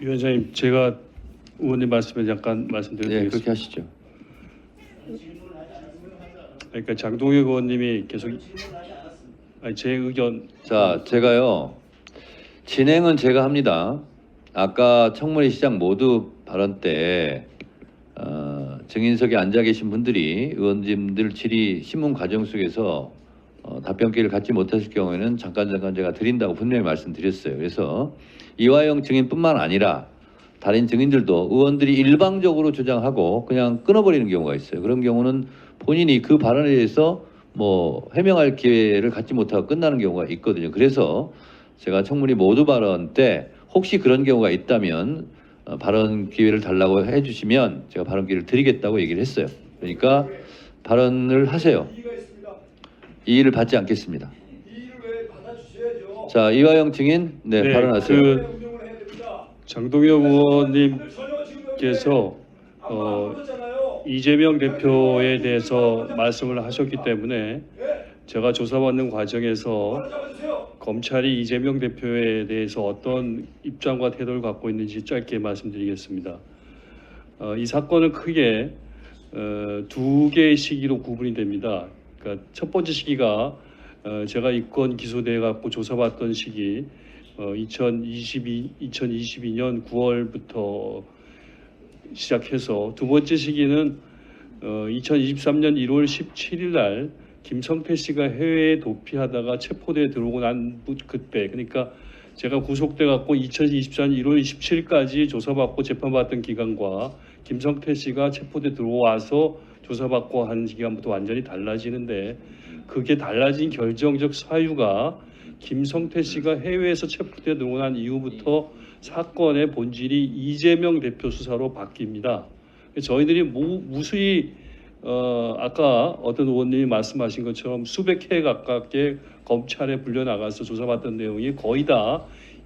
위원장님, 제가 의원님 말씀에 잠깐 말씀드리겠습니다. 네, 그렇게 하시죠. 그러니까 장동혁 의원님이 계속 제 의견. 자, 제가요. 진행은 제가 합니다. 아까 청문회 시작 모두 발언 때 증인석에 앉아 계신 분들이 의원님들 질의 신문 과정 속에서 답변 기회를 갖지 못하실 경우에는 잠깐 제가 드린다고 분명히 말씀드렸어요. 그래서 이화영 증인뿐만 아니라 다른 증인들도 의원들이 일방적으로 주장하고 그냥 끊어버리는 경우가 있어요. 그런 경우는 본인이 그 발언에 대해서 뭐 해명할 기회를 갖지 못하고 끝나는 경우가 있거든요. 그래서 제가 청문회 모두 발언 때 혹시 그런 경우가 있다면 발언 기회를 달라고 해주시면 제가 발언 기회를 드리겠다고 얘기를 했어요. 그러니까 발언을 하세요. 이의를 받지 않겠습니다. 자, 이화영 증인, 네, 발언하세요. 장동혁 의원님께서 이재명 대표에 대해서 말씀을 하셨기 때문에 제가 조사받는 과정에서 검찰이 이재명 대표에 대해서 어떤 입장과 태도를 갖고 있는지 짧게 말씀드리겠습니다. 이 사건은 크게 두 개의 시기로 구분이 됩니다. 그러니까 첫 번째 시기가 제가 이건 기소돼 갖고 조사받던 시기 2022년 9월부터 시작해서 두 번째 시기는 2023년 1월 17일 날 김성태 씨가 해외에 도피하다가 체포대에 들어오고 난 그때, 그러니까 제가 구속돼 갖고 2024년 1월 27일까지 조사받고 재판받던 기간과 김성태 씨가 체포대 들어와서 조사받고 한 기간부터 완전히 달라지는데, 그게 달라진 결정적 사유가 김성태 씨가 해외에서 체포돼 들어오고 난 이후부터 사건의 본질이 이재명 대표 수사로 바뀝니다. 저희들이 무수히 아까 어떤 의원님이 말씀하신 것처럼 수백 회 가깝게 검찰에 불려나가서 조사받던 내용이 거의 다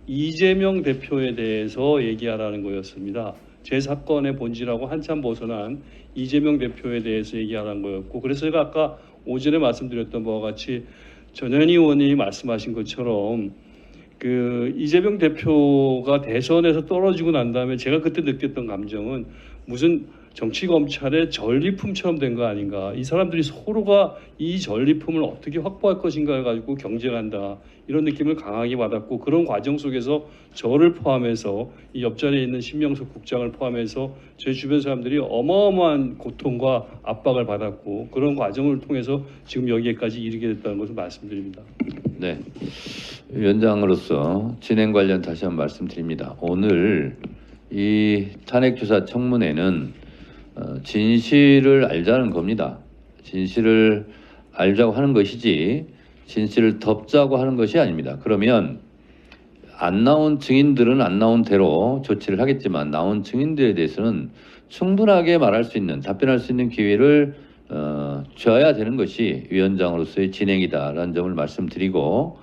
이재명 대표에 대해서 얘기하라는 거였습니다. 제 사건의 본질하고 한참 벗어난 이재명 대표에 대해서 얘기하라는 거였고, 그래서 제가 아까 오전에 말씀드렸던 바와 같이 전현희 의원님이 말씀하신 것처럼 그 이재명 대표가 대선에서 떨어지고 난 다음에 제가 그때 느꼈던 감정은 무슨 정치 검찰의 전리품처럼 된 거 아닌가. 이 사람들이 서로가 이 전리품을 어떻게 확보할 것인가를 가지고 경쟁한다. 이런 느낌을 강하게 받았고, 그런 과정 속에서 저를 포함해서 이 옆자리에 있는 신명석 국장을 포함해서 제 주변 사람들이 어마어마한 고통과 압박을 받았고, 그런 과정을 통해서 지금 여기까지 이르게 됐다는 것을 말씀드립니다. 네, 위원장으로서 진행 관련 다시 한번 말씀드립니다. 오늘 이 탄핵조사 청문회는 진실을 알자는 겁니다. 진실을 알자고 하는 것이지 진실을 덮자고 하는 것이 아닙니다. 그러면 안 나온 증인들은 안 나온 대로 조치를 하겠지만 나온 증인들에 대해서는 충분하게 말할 수 있는, 답변할 수 있는 기회를 줘야 되는 것이 위원장으로서의 진행이다라는 점을 말씀드리고,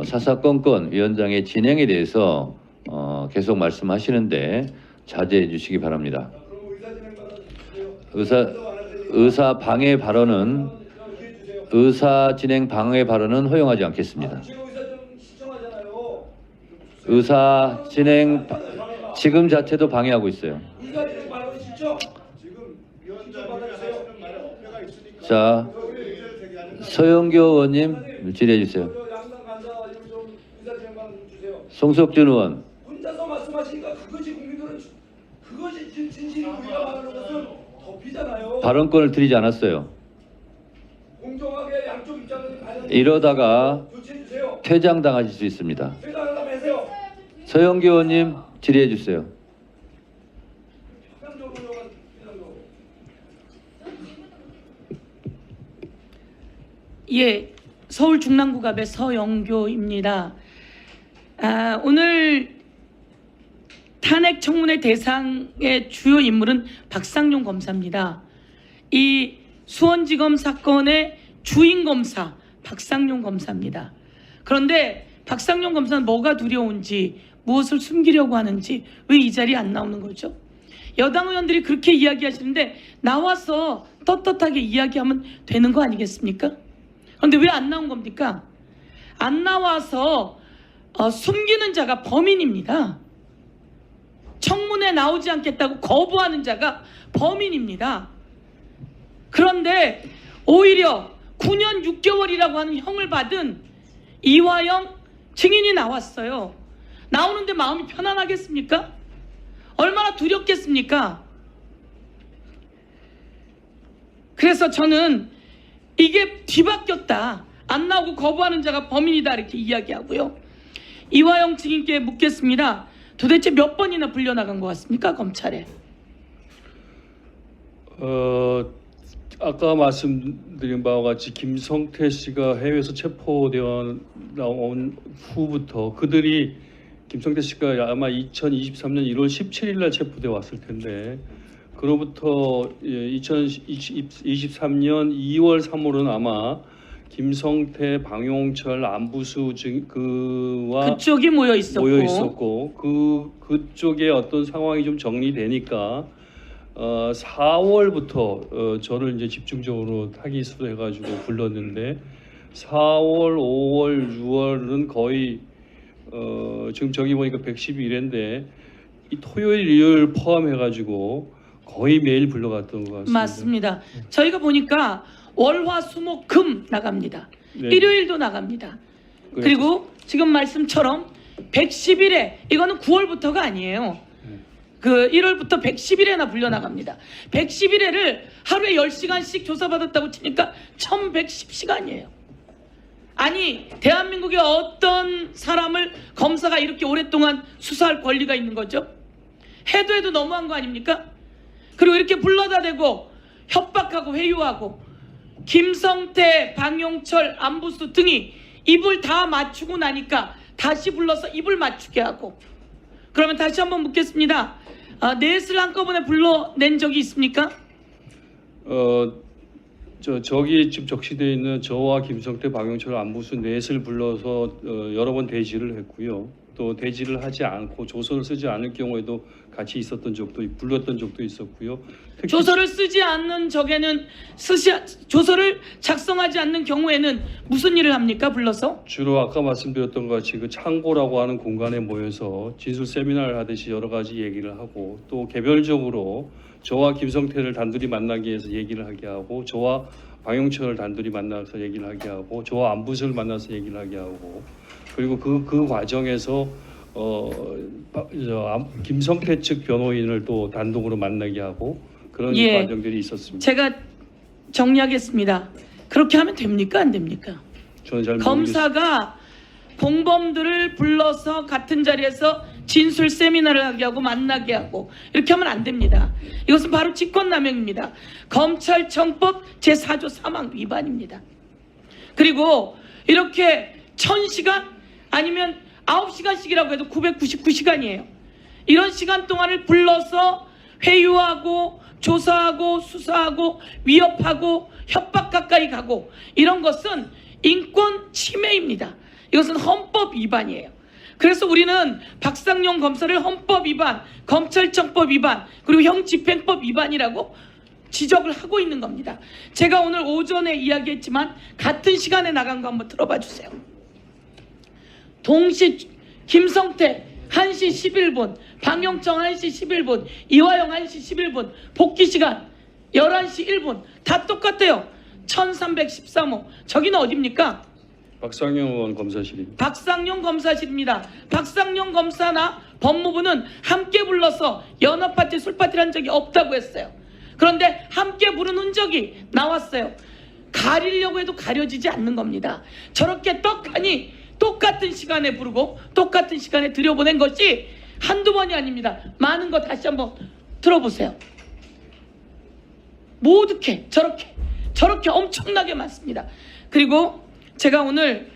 사사건건 위원장의 진행에 대해서 계속 말씀하시는데 자제해 주시기 바랍니다. 의사 방해 발언은 의사 진행 방해 발언은 허용하지 않겠습니다. 의사 진행 지금 자체도 방해하고 있어요. 자, 서영교 의원님 질의해 주세요. 송석준 의원. 혼자서 말씀하시니까 그것이 국민들은 그것이 진실이 우리가 말하는 것은 덮이잖아요. 발언권을 드리지 않았어요. 공정하게 양쪽 입장을 이러다가 조치해 주세요. 퇴장당하실 수 있습니다. 퇴장하려면 하세요. 서영교 의원님 질의해 주세요. 예, 서울 중랑구갑의 서영교입니다. 오늘 탄핵 청문회 대상의 주요 인물은 박상용 검사입니다. 이 수원지검 사건의 주인 검사 박상용 검사입니다. 그런데 박상용 검사는 뭐가 두려운지, 무엇을 숨기려고 하는지 왜 이 자리에 안 나오는 거죠? 여당 의원들이 그렇게 이야기하시는데 나와서 떳떳하게 이야기하면 되는 거 아니겠습니까? 그런데 왜 안 나온 겁니까? 안 나와서 숨기는 자가 범인입니다. 신문에 나오지 않겠다고 거부하는 자가 범인입니다. 그런데 오히려 9년 6개월이라고 하는 형을 받은 이화영 증인이 나왔어요. 나오는데 마음이 편안하겠습니까? 얼마나 두렵겠습니까? 그래서 저는 이게 뒤바뀌었다. 안 나오고 거부하는 자가 범인이다 이렇게 이야기하고요. 이화영 증인께 묻겠습니다. 도대체 몇 번이나 불려나간 것 같습니까? 검찰에. 아까 말씀드린 바와 같이 김성태 씨가 해외에서 체포되어 나온 후부터 그들이 김성태 씨가 아마 2023년 1월 17일 날 체포되어 왔을 텐데 그로부터 2023년 2월 3월은 아마 김성태, 방용철, 안부수 그와 그쪽이 모여 있었고 그쪽에 어떤 상황이 좀 정리되니까 4월부터 저를 이제 집중적으로 타깃으로 해가지고 불렀는데 4월, 5월, 6월은 거의 지금 저기 보니까 112일인데 이 토요일, 일요일 포함해가지고 거의 매일 불러갔던 것 같습니다. 맞습니다. 저희가 보니까 월화 수목 금 나갑니다. 네. 일요일도 나갑니다. 그리고 지금 말씀처럼 110일에 이거는 9월부터가 아니에요. 그 1월부터 110일에나 불려나갑니다. 111회를 하루에 10시간씩 조사받았다고 치니까 1110시간이에요. 아니 대한민국의 어떤 사람을 검사가 이렇게 오랫동안 수사할 권리가 있는 거죠? 해도 너무한 거 아닙니까? 그리고 이렇게 불러다 대고 협박하고 회유하고 김성태, 방용철, 안부수 등이 입을 다 맞추고 나니까 다시 불러서 입을 맞추게 하고 그러면 다시 한번 묻겠습니다. 넷을 한꺼번에 불러낸 적이 있습니까? 저기 지금 적시되어 있는 저와 김성태, 방용철, 안부수 넷을 불러서 여러 번 대지를 했고요. 또 대지를 하지 않고 조서를 쓰지 않을 경우에도 같이 있었던 적도 불렀던 적도 있었고요. 특히 조서를 쓰지 않는 적에는 조서를 작성하지 않는 경우에는 무슨 일을 합니까? 불러서? 주로 아까 말씀드렸던 것 같이 그 창고라고 하는 공간에 모여서 진술 세미나를 하듯이 여러 가지 얘기를 하고 또 개별적으로 저와 김성태를 단둘이 만나기 위해서 얘기를 하게 하고 저와 방용철을 단둘이 만나서 얘기를 하게 하고 저와 안부수를 만나서 얘기를 하게 하고 그리고 그 과정에서 김성태 측 변호인을 또 단독으로 만나게 하고 그런 예. 과정들이 있었습니다. 제가 정리하겠습니다. 그렇게 하면 됩니까? 안 됩니까? 저는 잘 모르겠습니다. 검사가 공범들을 불러서 같은 자리에서 진술 세미나를 하게 하고 만나게 하고 이렇게 하면 안 됩니다. 이것은 바로 직권남용입니다. 검찰청법 제4조 3항 위반입니다. 그리고 이렇게 1000시간 아니면 9시간씩이라고 해도 999시간이에요. 이런 시간 동안을 불러서 회유하고 조사하고 수사하고 위협하고 협박 가까이 가고 이런 것은 인권 침해입니다. 이것은 헌법 위반이에요. 그래서 우리는 박상용 검사를 헌법 위반, 검찰청법 위반, 그리고 형집행법 위반이라고 지적을 하고 있는 겁니다. 제가 오늘 오전에 이야기했지만 같은 시간에 나간 거 한번 들어봐 주세요. 동시 김성태 1시 11분, 방용청 1시 11분, 이화영 1시 11분, 복귀 시간 11시 1분 다 똑같아요. 1313호. 저기는 어디입니까? 박상영 의원 검사실입니다. 박상용 검사실입니다. 박상용 검사나 법무부는 함께 불러서 연합파티 술파티를 한 적이 없다고 했어요. 그런데 함께 부른 흔적이 나왔어요. 가리려고 해도 가려지지 않는 겁니다. 저렇게 떡하니 똑같은 시간에 부르고 똑같은 시간에 들여보낸 것이 한두 번이 아닙니다. 많은 거 다시 한번 들어보세요. 모두게 저렇게 엄청나게 많습니다. 그리고 제가 오늘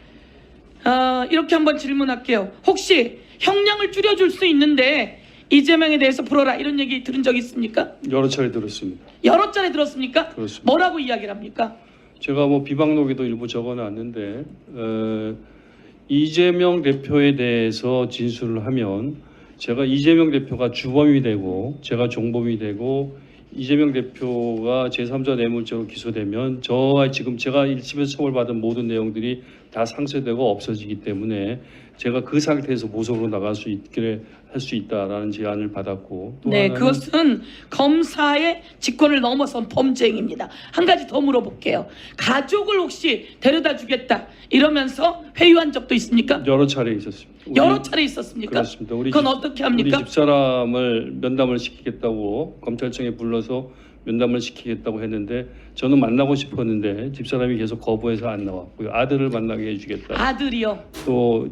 이렇게 한번 질문할게요. 혹시 형량을 줄여줄 수 있는데 이재명에 대해서 불어라 이런 얘기 들은 적 있습니까? 여러 차례 들었습니다. 여러 차례 들었습니까? 그렇습니다. 뭐라고 이야기를 합니까? 제가 뭐 비방록에도 일부 적어놨는데 이재명 대표에 대해서 진술을 하면 제가 이재명 대표가 주범이 되고 제가 종범이 되고 이재명 대표가 제3자 뇌물죄로 기소되면 저와 지금 제가 1심에서 처벌받은 모든 내용들이 다 상쇄되고 없어지기 때문에 제가 그 상태에서 모속으로 나갈 수 있게 할 수 있다라는 제안을 받았고 또 네, 하나는 그것은 검사의 직권을 넘어선 범죄 행위입니다. 한 가지 더 물어볼게요. 가족을 혹시 데려다 주겠다 이러면서 회유한 적도 있습니까? 여러 차례 있었습니다. 여러 차례 있었습니까? 그렇습니다. 그건 어떻게 합니까? 우리 집사람을 면담을 시키겠다고 검찰청에 불러서 면담을 시키겠다고 했는데 저는 만나고 싶었는데 집사람이 계속 거부해서 안 나왔고요. 아들을 만나게 해주겠다. 아들이요. 또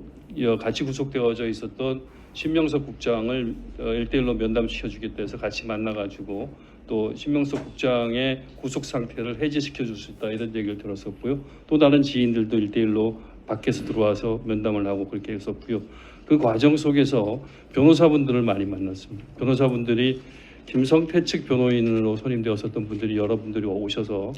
같이 구속되어져 있었던 신명석 국장을 1대1로 면담시켜주겠다 해서 같이 만나가지고 또 신명석 국장의 구속 상태를 해제시켜 줄 수 있다 이런 얘기를 들었었고요. 또 다른 지인들도 1대1로 밖에서 들어와서 면담을 하고 그렇게 했었고요. 그 과정 속에서 변호사분들을 많이 만났습니다. 변호사분들이 김성태 측 변호인으로 선임되었었던 분들이 여러분들이 오셔서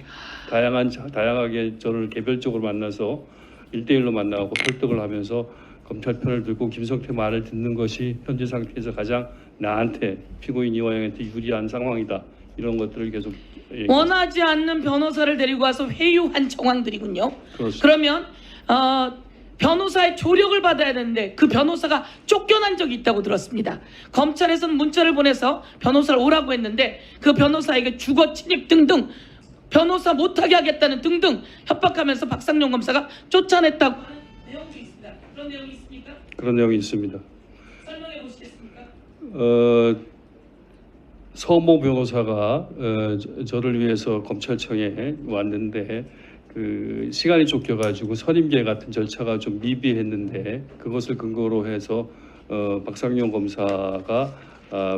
다양하게 저를 개별적으로 만나서 1대1로 만나고 설득을 하면서 검찰 편을 들고 김성태 말을 듣는 것이 현재 상태에서 가장 나한테 피고인 이화영한테 유리한 상황이다. 이런 것들을 계속 원하지 않는 변호사를 데리고 와서 회유한 정황들이군요. 그렇습니다. 그러면 변호사의 조력을 받아야 되는데 그 변호사가 쫓겨난 적이 있다고 들었습니다. 검찰에서는 문자를 보내서 변호사를 오라고 했는데 그 변호사에게 주거 침입 등등 변호사 못하게 하겠다는 등등 협박하면서 박상용 검사가 쫓아냈다고 하는 내용도 있습니다. 그런 내용이 있습니까? 그런 내용이 있습니다. 설명해 보시겠습니까? 서모 변호사가 저를 위해서 검찰청에 왔는데 그 시간이 쫓겨가지고 선임계 같은 절차가 좀 미비했는데 그것을 근거로 해서 박상용 검사가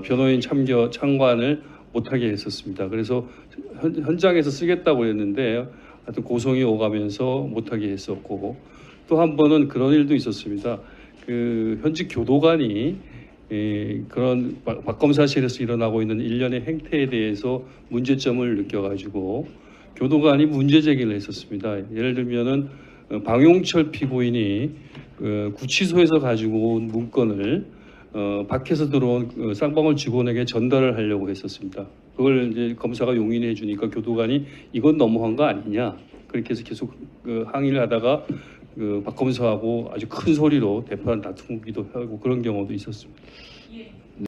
변호인 참관을 못하게 했었습니다. 그래서 현장에서 쓰겠다고 했는데 하여튼 고성이 오가면서 못하게 했었고 또 한 번은 그런 일도 있었습니다. 그 현직 교도관이 그런 박 검사실에서 일어나고 있는 일련의 행태에 대해서 문제점을 느껴가지고 교도관이 문제 제기를 했었습니다. 예를 들면은 방용철 피고인이 구치소에서 가지고 온 문건을 밖에서 들어온 쌍방울 직원에게 전달을 하려고 했었습니다. 그걸 이제 검사가 용인해 주니까 교도관이 이건 너무한 거 아니냐 그렇게 해서 계속 항의를 하다가 박 검사하고 아주 큰 소리로 대판 다투기도 하고 그런 경우도 있었습니다.